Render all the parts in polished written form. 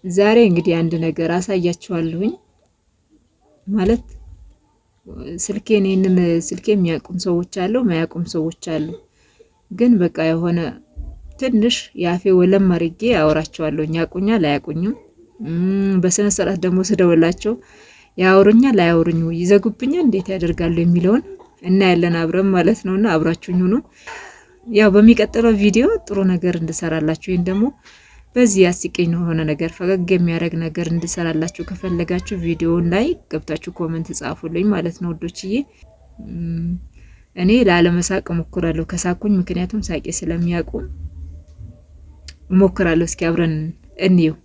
ዛሬ እንግዲህ አንድ ነገር አሳያችኋለሁኝ። ማለት ይህንን ስልኬ የሚያውቁም ሰዎች አሉ፣ ማያውቁም ሰዎች አሉ። ግን በቃ የሆነ ትንሽ የአፌ ወለም አድርጌ አወራቸዋለሁኝ። ያውቁኛል አያውቁኝም። በስነ ስርዓት ደግሞ ስደውላቸው ያወሩኛል አያወሩኝ፣ ይዘጉብኛል፣ እንዴት ያደርጋሉ የሚለውን እናያለን አብረን ማለት ነውና አብራችሁኝ ሁኑ። ያው በሚቀጥለው ቪዲዮ ጥሩ ነገር እንድሰራላችሁ ወይም ደግሞ በዚህ አስቂኝ የሆነ ነገር ፈገግ የሚያደርግ ነገር እንድሰራላችሁ ከፈለጋችሁ ቪዲዮውን ላይ ገብታችሁ ኮመንት ጻፉልኝ ማለት ነው ውዶችዬ። እኔ ላለመሳቅ እሞክራለሁ ከሳኩኝ፣ ምክንያቱም ሳቄ ስለሚያውቁ እሞክራለሁ። እስኪ አብረን እንየው።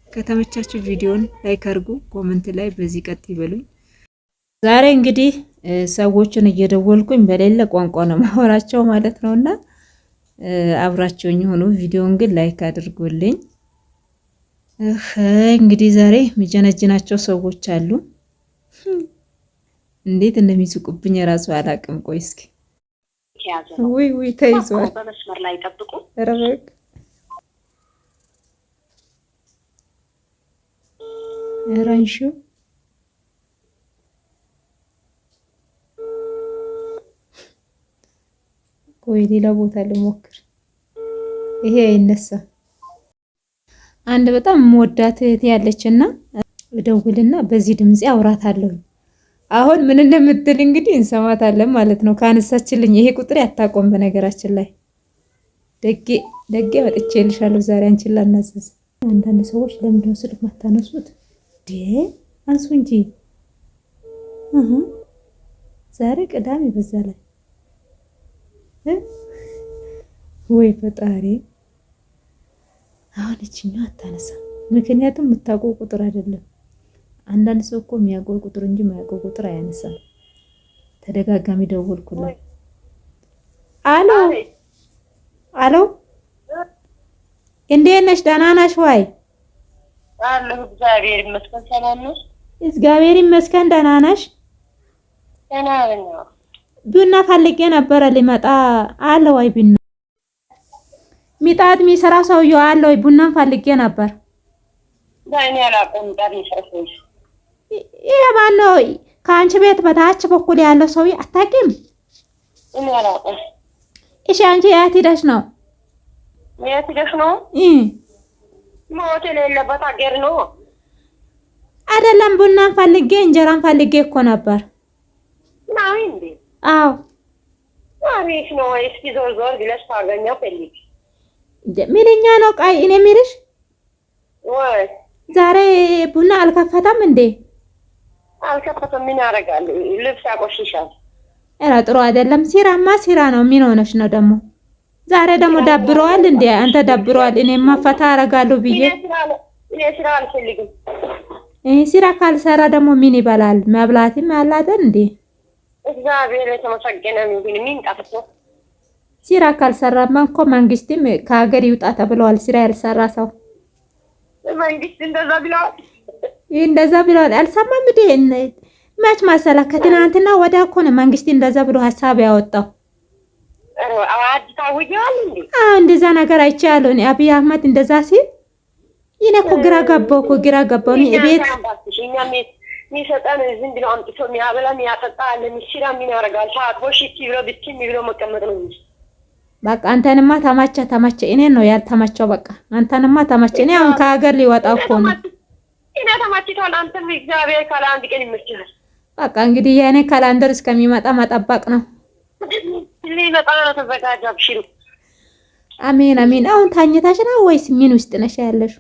ከተመቻችሁ ቪዲዮውን ላይክ አድርጉ፣ ኮመንት ላይ በዚህ ቀጥ ይበሉኝ። ዛሬ እንግዲህ ሰዎችን እየደወልኩኝ በሌለ ቋንቋ ነው ማወራቸው ማለት ነውና አብራቸውኝ ሆኖ ቪዲዮውን ግን ላይክ አድርጉልኝ። እንግዲህ ዛሬ የሚጀነጅናቸው ሰዎች አሉ። እንዴት እንደሚስቁብኝ የራሱ አላቅም። ቆይ እስኪ ውይ ተይዟል። በመስመር ላይ ጠብቁ። ረበቅ ራንሹ ቆይ ሌላ ቦታ ልሞክር። ይሄ አይነሳም። አንድ በጣም የምወዳት እህት ያለችና እደውልና በዚህ ድምጽ አውራታለሁ። አሁን ምን እንደምትል እንግዲህ እንሰማታለን ማለት ነው። ካነሳችልኝ ይሄ ቁጥር ያታቆም። በነገራችን ላይ ደጌ መጥቼልሻለሁ ዛሬ አንቺን ላናዘዝ። አንዳንድ ሰዎች ለምንድነው ስልክ ማታነሱት? አንሱ እንጂ ዛሬ ቅዳሜ በዛ ላይ ወይ ፈጣሪ። አሁን እችኛው አታነሳ። ምክንያቱም የምታውቀው ቁጥር አይደለም። አንዳንድ ሰው እኮ የሚያውቀው ቁጥር እንጂ የማያውቀው ቁጥር አያነሳም። ተደጋጋሚ ደወልኩላት። አሎ አሎ፣ እንዴት ነሽ? ደህና ነሽ ወይ? አለሁ እግዚአብሔር ይመስገን። ሰላም ነሽ? እግዚአብሔር ይመስገን። ደህና ነሽ? ደህና ነኝ። ቡና ፈልጌ ነበረ ሊመጣ አለ ወይ? ቡና ሚጣድ የሚሰራ ሰውዬው አለ ወይ? ቡናን ፈልጌ ነበር። ዳኒ አላውቅም። ዳኒ ሰውዬ ይሄ ማነው? ከአንቺ ቤት በታች በኩል ያለው ሰውዬ አታውቂም? እኔ አላውቅም። እሺ አንቺ የት ሄደሽ ነው? የት ሄደሽ ነው? ሞት የሌለበት ሀገር ነው አይደለም። ቡናን ፈልጌ እንጀራን ፈልጌ እኮ ነበር። ነው እንዴ? አዎ አሪፍ ነው። እስኪ ዞር ዞር ብለሽ ታገኘው ፈልጊ። ምንኛ ነው? ቃይ እኔ የምልሽ ወይ ዛሬ ቡና አልከፈተም እንዴ? አልከፈተም። ምን ያደርጋል? ልብስ ያቆሽሻል። ኧረ ጥሩ አይደለም። ሲራማ ሲራ ነው። ምን ሆነሽ ነው ደግሞ? ዛሬ ደግሞ ደብረዋል እንዴ? አንተ ደብረዋል። እኔማ ፈታ አደርጋለሁ ብዬ እኔ ስራ አልፈልግም። ሲራ ካልሰራ ደግሞ ምን ይበላል? መብላትም አላደን እንዴ? እግዚአብሔር የተመሰገነ ይሁን። ምን ጣፍቶ ሲራ ካልሰራማ እኮ መንግስትም ከሀገር ይውጣ ተብለዋል። ሲራ ያልሰራ ሰው መንግስት እንደዛ ብለዋል። አልሰማም እንዴ? መች መሰላ ከትናንትና ወዲያ እኮ ነው መንግስት እንደዛ ብሎ ሀሳብ ያወጣው። አዋጅ ታውጇል እንዴ? እንደዛ ነገር አይቻለሁ እኔ አብይ አህመድ እንደዛ ሲል ይሄን እኮ ግራ ገባው ነው ቤት ሚሰጣን ዝም ብሎ አምጥቶ የሚያበላ የሚያጠጣ ለሚሽራ ምን ያደርጋል? ታጥቦ ሽቲ ብሎ ብቻ ብሎ መቀመጥ ነው እንጂ። በቃ አንተንማ ተመቸ። እኔን ነው ያልተመቸው። በቃ አንተንማ ተመቸ። እኔ አሁን ከሀገር ሊወጣ እኮ ነው። እኔ ተመችቷል። አንተም እግዚአብሔር ካለ አንድ ቀን ይመችሃል። በቃ እንግዲህ የኔ ካላንደር እስከሚመጣ መጠበቅ ነው። ሊመጣ ነው። ተዘጋጅ፣ አብሽሩ። አሜን አሜን። አሁን ታኝታሽ ነው ወይስ ምን ውስጥ ነሽ ያለሽ?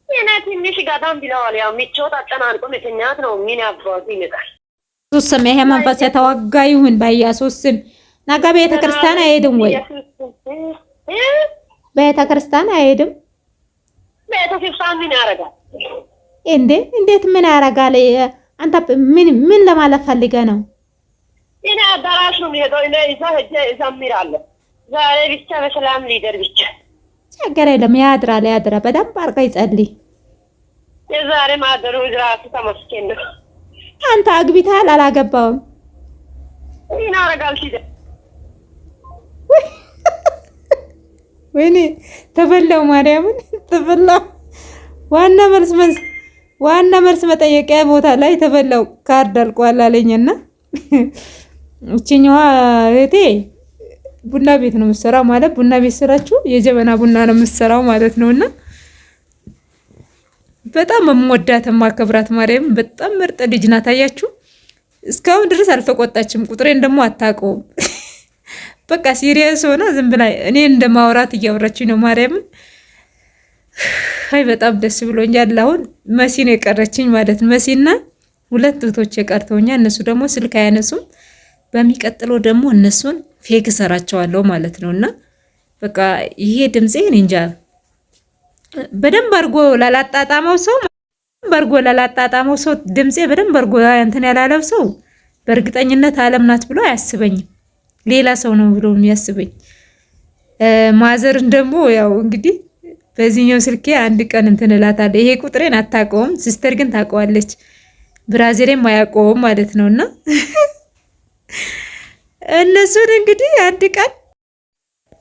እኔ ትንሽ ጋዳም ብለዋል። ያው ምቾት አጨናንቆ መተኛት ነው። ምን ያባቱ ይመጣል። ኢየሱስ ስም ይሄ መንፈስ የተወጋ ይሁን በኢየሱስ ስም። ነገ ቤተ ክርስቲያን አይሄድም ወይ? ቤተ ክርስቲያን አይሄድም? ቤተ ክርስቲያን ምን ያደርጋል እንዴ? እንዴት ምን ያደርጋል? አንተ ምን ለማለት ፈልገህ ነው? እኔ አዳራሽ ነው የሚሄደው። እኔ እዛ ሄጄ እዘምራለሁ። ዛሬ ብቻ በሰላም ሊደር ብቻ ችግር የለም። ያድራል። በደንብ አድርጋ ይጸልይ። የዛሬ ማደሩ ራሱ ተመስገን ነው። አንተ አግብተሃል? አላገባውም? ምን አደርጋል ሲደ ወይኔ ተበላው፣ ማርያምን ተበላው። ዋና መልስ መጠየቂያ ቦታ ላይ ተበላው ካርድ አልቋል አለኝና እቺኛዋ እህቴ ቡና ቤት ነው የምትሰራው። ማለት ቡና ቤት ስራችሁ የጀበና ቡና ነው የምትሰራው ማለት ነውና በጣም የምወዳት ማከብራት ማርያም በጣም ምርጥ ልጅ ናት። አያችሁ እስካሁን ድረስ አልተቆጣችም። ቁጥሬን ደግሞ አታውቀውም። በቃ ሲሪየስ ሆና ዝም ብላ እኔ እንደማውራት እያወራችኝ ነው ማርያም። አይ በጣም ደስ ብሎኛል። አሁን መሲ ነው የቀረችኝ ማለት ነው። መሲና 2 እህቶች የቀርተውኛል። እነሱ ደግሞ ስልክ አያነሱም። በሚቀጥለው ደግሞ እነሱን ፌክ ሰራቸዋለሁ ማለት ነውና በቃ ይሄ ድምጼ እንጃ በደንብ አርጎ ላላጣጣመው ሰው ድምጼ በደንብ አርጎ እንትን ያላለው ሰው በእርግጠኝነት ዓለም ናት ብሎ አያስበኝም። ሌላ ሰው ነው ብሎ የሚያስበኝ። ማዘርን ደግሞ ያው እንግዲህ በዚህኛው ስልኬ አንድ ቀን እንትን እላታለሁ። ይሄ ቁጥሬን አታውቀውም፣ ሲስተር ግን ታውቀዋለች። ብራዚሌም አያውቀውም ማለት ነውና እነሱን እንግዲህ አንድ ቀን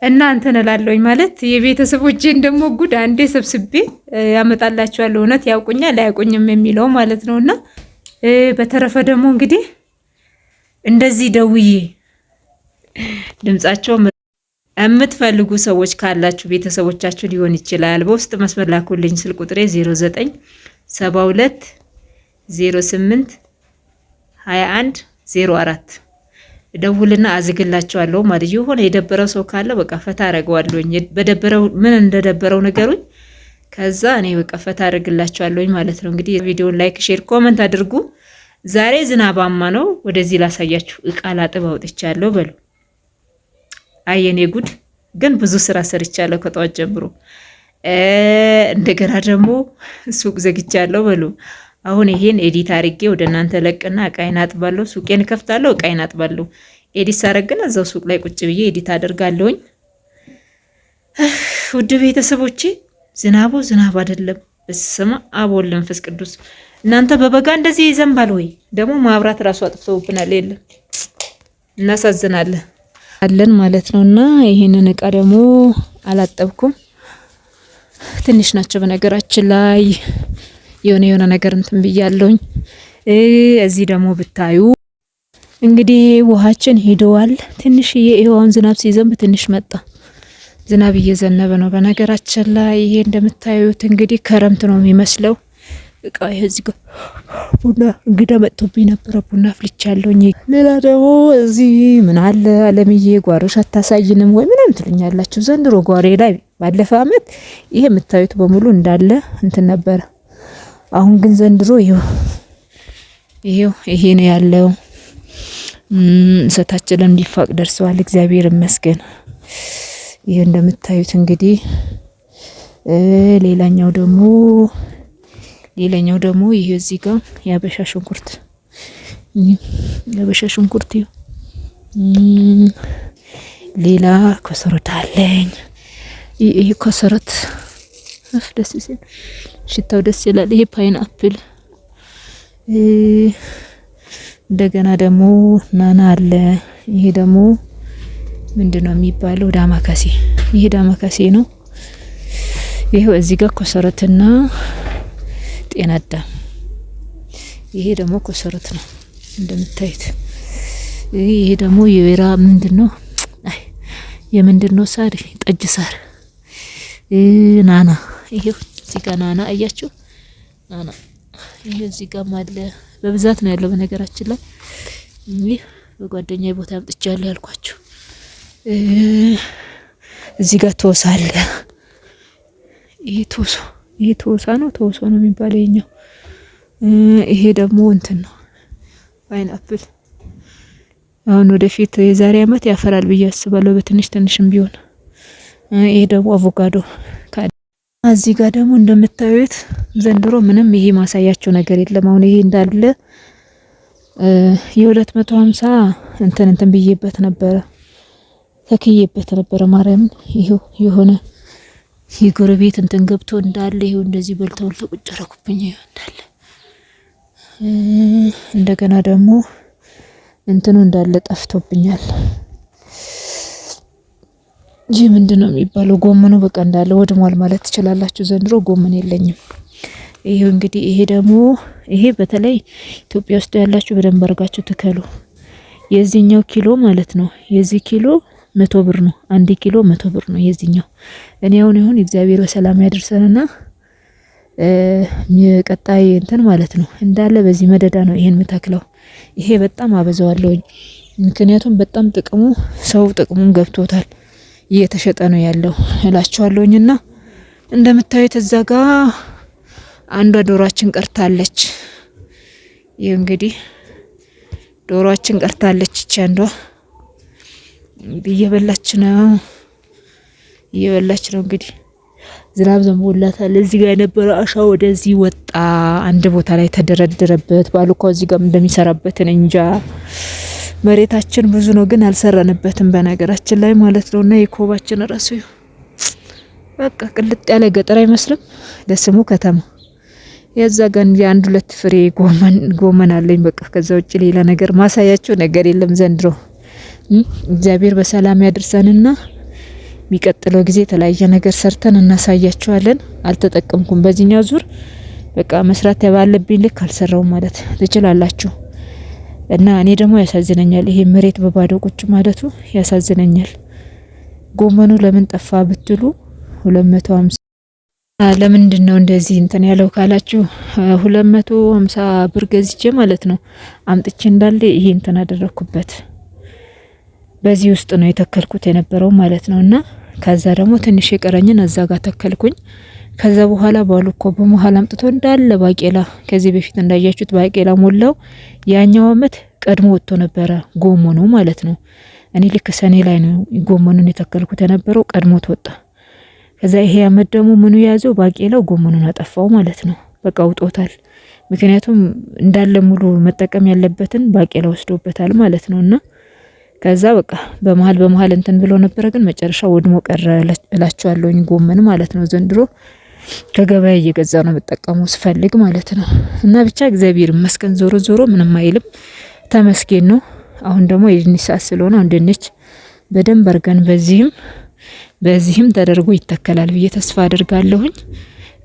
እንትን እላለሁኝ ማለት የቤተሰቦቼን ደግሞ ጉድ አንዴ ሰብስቤ ያመጣላችኋለሁ። እውነት ያውቁኛል አያውቁኝም የሚለው ማለት ነውና በተረፈ ደግሞ እንግዲህ እንደዚህ ደውዬ ድምጻቸው የምትፈልጉ ሰዎች ካላችሁ ቤተሰቦቻችሁ ሊሆን ይችላል። በውስጥ መስመር ላኩልኝ። ስልክ ቁጥሬ 0972 08 21 04 ደውልና አዝግላችኋለሁ ማለት የሆነ የደበረው ሰው ካለ በቃ ፈታ አረጋዋለሁኝ። በደበረው ምን እንደደበረው ነገሩኝ። ከዛ እኔ በቃ ፈታ አረግላችኋለሁኝ ማለት ነው። እንግዲህ ቪዲዮን ላይክ፣ ሼር፣ ኮሜንት አድርጉ። ዛሬ ዝናባማ ነው። ወደዚህ ላሳያችሁ። እቃ ላጥብ አውጥቻለሁ በሉ። አየኔ ጉድ ግን ብዙ ስራ ሰርቻለሁ ከጠዋት ጀምሮ። እንደገና ደግሞ ሱቅ ዘግቻለሁ በሉ። አሁን ይሄን ኤዲት አድርጌ ወደ እናንተ ለቅና እቃዬን አጥባለሁ። ሱቄን ከፍታለሁ፣ እቃዬን አጥባለሁ። ኤዲት ሳረግና እዛው ሱቅ ላይ ቁጭ ብዬ ኤዲት አደርጋለሁኝ። ውድ ቤተሰቦቼ ዝናቡ ዝናብ አይደለም። በስመ አብ ወወልድ ወመንፈስ ቅዱስ። እናንተ በበጋ እንደዚህ ይዘንባል ወይ? ደግሞ ማብራት ራሱ አጥፍተውብናል። የለም እናሳዝናለን አለን ማለት ነውና ይሄንን እቃ ደግሞ አላጠብኩም። ትንሽ ናቸው በነገራችን ላይ የሆነ ነገር እንትን ብያለሁኝ። እዚህ ደግሞ ብታዩ እንግዲህ ውሃችን ሄደዋል። ትንሽ የይሄውን ዝናብ ሲዘንብ ትንሽ መጣ። ዝናብ እየዘነበ ነው በነገራችን ላይ። ይሄ እንደምታዩት እንግዲህ ከረምት ነው የሚመስለው። እቃ እዚህ ጋር ቡና እንግዳ መጥቶብኝ ነበረ። ቡና አፍልቻለሁኝ። ሌላ ደግሞ እዚህ ምን አለ አለምዬ ጓሮሽ አታሳይንም ወይ ምንም ትሉኛላችሁ። ዘንድሮ ጓሬ ላይ ባለፈ አመት ይሄ የምታዩት በሙሉ እንዳለ እንትን ነበረ። አሁን ግን ዘንድሮ ይሄው ይሄ ነው ያለው። እሳታችንም ሊፋቅ ደርሰዋል። እግዚአብሔር ይመስገን። ይሄ እንደምታዩት እንግዲህ ሌላኛው ደግሞ ይሄ እዚህ ጋር ያበሻ ሽንኩርት ሌላ ኮሰረት አለኝ። ይሄ ኮሰረት ደስ ሲል ሽታው ደስ ይላል። ይሄ ፓይናፕል እንደገና ደግሞ ናና አለ። ይሄ ደግሞ ምንድነው የሚባለው? ዳማከሴ። ይሄ ዳማከሴ ነው። ይሄው እዚህ ጋር ኮሰረትና ጤናዳም። ይሄ ደግሞ ኮሰረት ነው እንደምታዩት። ይሄ ደግሞ የወይራ ምንድነው? የምንድነው ሳር? ጠጅ ሳር። ናና። ይሄው እዚህ ጋር ናና አያችሁ? ናና ይሄ እዚህ ጋር አለ። በብዛት ነው ያለው በነገራችን ላይ። ይሄ በጓደኛዬ ቦታ አምጥቻለሁ ያልኳችሁ። እዚህ ጋር ቶሳ አለ። ይሄ ቶሳ ነው የሚባለው የኛው። ይሄ ደግሞ እንትን ነው ፓይናፕል። አሁን ወደፊት የዛሬ አመት ያፈራል ብዬ አስባለሁ በትንሽም ቢሆን። ይሄ ደግሞ አቮካዶ። እዚህ ጋር ደግሞ እንደምታዩት ዘንድሮ ምንም ይሄ ማሳያቸው ነገር የለም። አሁን ይሄ እንዳለ የ250 እንትን ብዬበት ነበረ ተክዬበት ነበረ ማርያምን። ይሄው የሆነ የጎረቤት እንትን ገብቶ እንዳለ ይሄው እንደዚህ በልተው ቁጭ አደረጉብኝ እንዳለ። እንደገና ደግሞ እንትኑ እንዳለ ጠፍቶብኛል። ይህ ምንድነው የሚባለው? ጎመኑ በቃ እንዳለ ወድሟል ማለት ትችላላችሁ። ዘንድሮ ጎመን የለኝም። ይሄው እንግዲህ ይሄ ደግሞ ይሄ በተለይ ኢትዮጵያ ውስጥ ያላችሁ በደንብ አርጋችሁ ትከሉ። የዚህኛው ኪሎ ማለት ነው የዚህ ኪሎ 100 ብር ነው። 1 ኪሎ 100 ብር ነው የዚህኛው። እኔ አሁን ይሁን እግዚአብሔር በሰላም ያደርሰንና የቀጣይ እንትን ማለት ነው እንዳለ በዚህ መደዳ ነው ይሄን የምተክለው። ይሄ በጣም አበዛዋለሁኝ ምክንያቱም በጣም ጥቅሙ ሰው ጥቅሙን ገብቶታል እየተሸጠ ነው ያለው እላችኋለሁኝና እንደምታዩት እዛ ጋር አንዷ ዶሮአችን ቀርታለች። ይሄ እንግዲህ ዶሮአችን ቀርታለች። እቺ አንዷ እየበላች ነው እንግዲህ ዝናብ ዘንቦላታል። እዚህ ጋር የነበረ አሻ ወደዚህ ወጣ። አንድ ቦታ ላይ ተደረደረበት። ባሉካው እዚህ ጋር እንደሚሰራበት እንጃ። መሬታችን ብዙ ነው ግን አልሰራንበትም በነገራችን ላይ ማለት ነውና የኮባችን ራሱ በቃ ቅልጥ ያለ ገጠር አይመስልም ለስሙ ከተማ። የዛ ጋር የአንድ ሁለት ፍሬ ጎመን አለኝ በቃ። ከዛ ውጭ ሌላ ነገር ማሳያቸው ነገር የለም ዘንድሮ። እግዚአብሔር በሰላም ያድርሰንና የሚቀጥለው ጊዜ የተለያየ ነገር ሰርተን እናሳያቸዋለን። አልተጠቀምኩም በዚህኛው ዙር በቃ መስራት ባለብኝ ልክ አልሰራውም ማለት ትችላላችሁ። እና እኔ ደግሞ ያሳዝነኛል ይሄ መሬት በባዶ ቁጭ ማለቱ ያሳዝነኛል። ጎመኑ ለምን ጠፋ ብትሉ 250 ለምንድን ነው እንደዚህ እንትን ያለው ካላችሁ 250 ብር ገዝቼ ማለት ነው አምጥቼ እንዳለ ይሄ እንትን አደረኩበት። በዚህ ውስጥ ነው የተከልኩት የነበረው ማለት ነውና ከዛ ደግሞ ትንሽ የቀረኝን እዛ ጋር ተከልኩኝ። ከዛ በኋላ ባሉኮ በመሃል አምጥቶ እንዳለ ባቄላ ከዚህ በፊት እንዳያችሁት ባቄላ ሞላው። ያኛው አመት ቀድሞ ወጥቶ ነበረ ጎመኑ ማለት ነው። እኔ ልክ ሰኔ ላይ ነው ጎመኑን የተከልኩት የነበረው ቀድሞ ተወጣ። ከዛ ይሄ አመት ደግሞ ምኑ ያዘው ባቄላው ጎመኑን አጠፋው ማለት ነው። በቃ ውጦታል። ምክንያቱም እንዳለ ሙሉ መጠቀም ያለበትን ባቄላ ወስዶበታል ማለት ነውና ከዛ በቃ በመሃል እንትን ብሎ ነበር ግን መጨረሻ ወድሞ ቀረ እላችኋለሁኝ ጎመን ማለት ነው። ዘንድሮ ከገበያ እየገዛ ነው መጠቀሙ ስፈልግ ማለት ነው። እና ብቻ እግዚአብሔር ይመስገን ዞሮ ዞሮ ምንም አይልም ተመስገን ነው። አሁን ደግሞ የድንች ሰዓት ስለሆነ አሁን ድንች በደንብ አርገን በዚህም ተደርጎ ይተከላል ብዬ ተስፋ አደርጋለሁኝ።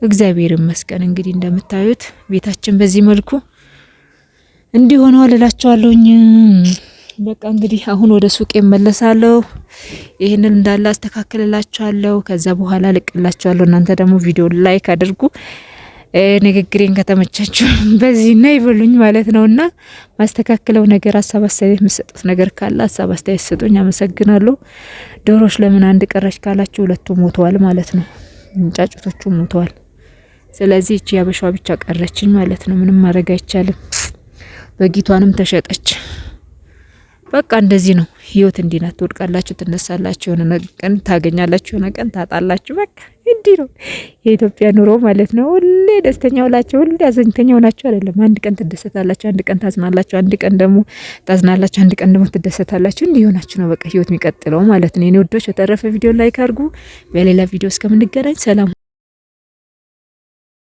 እግዚአብሔር ይመስገን እንግዲህ እንደምታዩት ቤታችን በዚህ መልኩ እንዲሆነው እላችኋለሁኝ። በቃ እንግዲህ አሁን ወደ ሱቅ እመለሳለሁ። ይሄንን እንዳለ አስተካክልላችኋለሁ። ከዛ በኋላ ልቅላችኋለሁ። እናንተ ደግሞ ቪዲዮ ላይክ አድርጉ። ንግግሬን ከተመቻችሁ በዚህ ነው ይበሉኝ ማለት ነውና ማስተካከለው ነገር ሀሳብ አስተያየት የምትሰጡት ነገር ካለ ሀሳብ አስተያየት ስጡኝ። አመሰግናለሁ። ዶሮች ለምን አንድ ቀረች ካላችሁ ሁለቱ ሞተዋል ማለት ነው። ጫጩቶቹ ሞተዋል። ስለዚህ እቺ ያበሻዋ ብቻ ቀረችኝ ማለት ነው። ምንም ማድረግ አይቻልም። በጊቷንም ተሸጠች። በቃ እንደዚህ ነው ህይወት። እንዲህ ናት። ትወድቃላችሁ፣ ትነሳላችሁ፣ የሆነ ቀን ታገኛላችሁ፣ የሆነ ቀን ታጣላችሁ። በቃ እንዲህ ነው የኢትዮጵያ ኑሮ ማለት ነው። ሁሌ ደስተኛ ሆናችሁ ሁሌ አዘኝተኛ ሆናችሁ አይደለም። አንድ ቀን ትደሰታላችሁ፣ አንድ ቀን ታዝናላችሁ፣ አንድ ቀን ደግሞ ታዝናላችሁ፣ አንድ ቀን ደግሞ ትደሰታላችሁ። እንዲህ ሆናችሁ ነው በቃ ህይወት የሚቀጥለው ማለት ነው። የኔ ውዶች በተረፈ ቪዲዮ ላይክ አድርጉ። በሌላ ቪዲዮ እስከምንገናኝ ሰላም።